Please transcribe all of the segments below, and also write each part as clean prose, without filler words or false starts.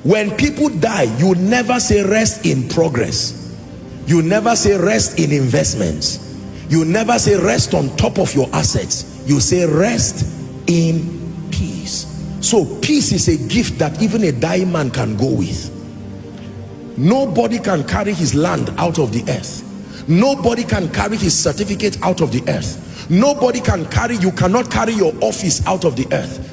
When people die, you never say rest in progress. You never say rest in investments. You never say rest on top of your assets. You say rest in peace. So peace is a gift that even a dying man can go with. Nobody can carry his land out of the earth. Nobody can carry his certificate out of the earth. Nobody can carry, you cannot carry your office out of the earth.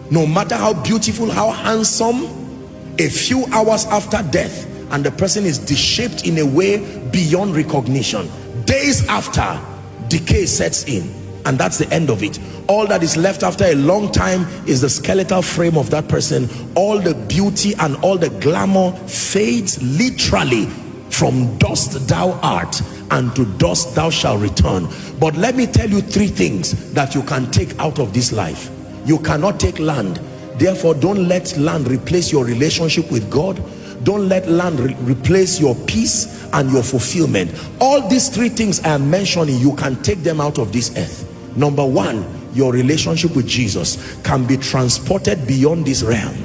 No matter how beautiful, how handsome, a few hours after death and the person is deshaped in a way beyond recognition. Days after, decay sets in, and that's the end of it. All that is left after a long time is the skeletal frame of that person. All the beauty and all the glamour fades literally. From dust thou art, and to dust thou shalt return. But let me tell you three things that you can take out of this life. You cannot take land. Therefore, don't let land replace your relationship with God. Don't let land replace your peace and your fulfillment. All these three things I am mentioning, you can take them out of this earth. Number one, your relationship with Jesus can be transported beyond this realm.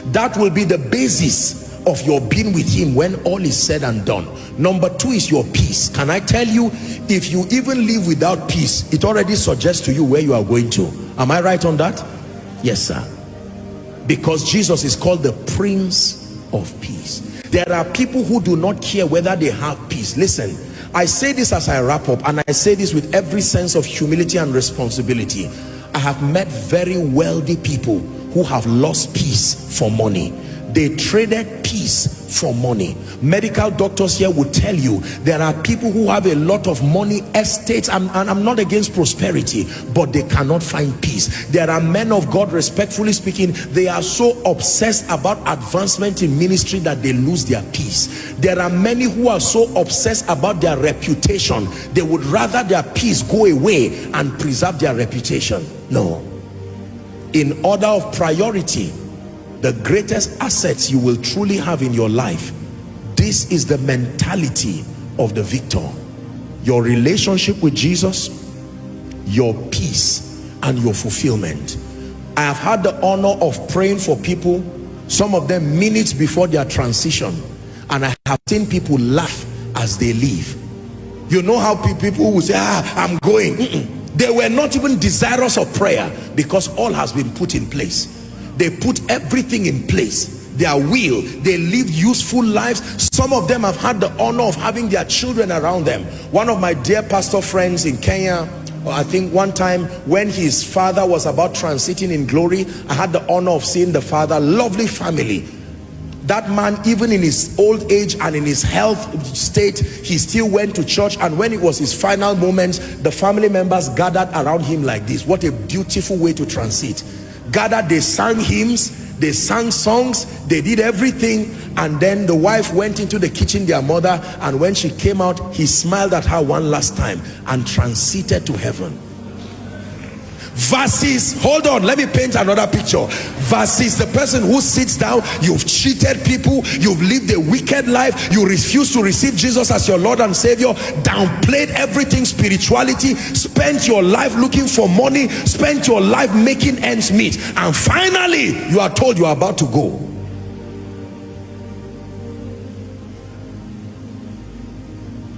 That will be the basis of your being with him when all is said and done. Number two is your peace. Can I tell you, if you even live without peace, it already suggests to you where you are going to. Am I right on that? Yes, sir. Because Jesus is called the Prince of Peace. There are people who do not care whether they have peace. Listen, I say this as I wrap up, and I say this with every sense of humility and responsibility. I have met very wealthy people who have lost peace for money. They traded peace for money. Medical doctors here will tell you there are people who have a lot of money, estates, and I'm not against prosperity, but they cannot find peace. There are men of God, respectfully speaking, they are so obsessed about advancement in ministry that they lose their peace. There are many who are so obsessed about their reputation, they would rather their peace go away and preserve their reputation. No. In order of priority, the greatest assets you will truly have in your life, this is the mentality of the victor. Your relationship with Jesus, your peace, and your fulfillment. I have had the honor of praying for people, some of them minutes before their transition, and I have seen people laugh as they leave. You know how people will say, I'm going. They were not even desirous of prayer, because all has been put in place. They put everything in place, their will. They lived useful lives. Some of them have had the honor of having their children around them. One of my dear pastor friends in Kenya, I think one time when his father was about transiting in glory, I had the honor of seeing the father. Lovely family. That man, even in his old age and in his health state, he still went to church. And when it was his final moments, the family members gathered around him like this. What a beautiful way to transit. Gathered, they sang hymns, they sang songs, they did everything. And then the wife went into the kitchen, their mother, and when she came out, he smiled at her one last time and transited to heaven. Versus, hold on, let me paint another picture. Versus the person who sits down, you've cheated people, you've lived a wicked life, you refuse to receive Jesus as your Lord and Savior, downplayed everything spirituality, spent your life looking for money, spent your life making ends meet, and finally you are told you are about to go.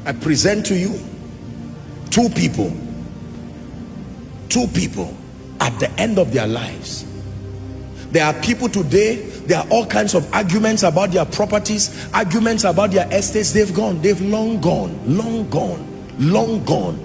I present to you two people at the end of their lives. There are people today, there are all kinds of arguments about their properties, arguments about their estates. They've gone, they've long gone, long gone, long gone.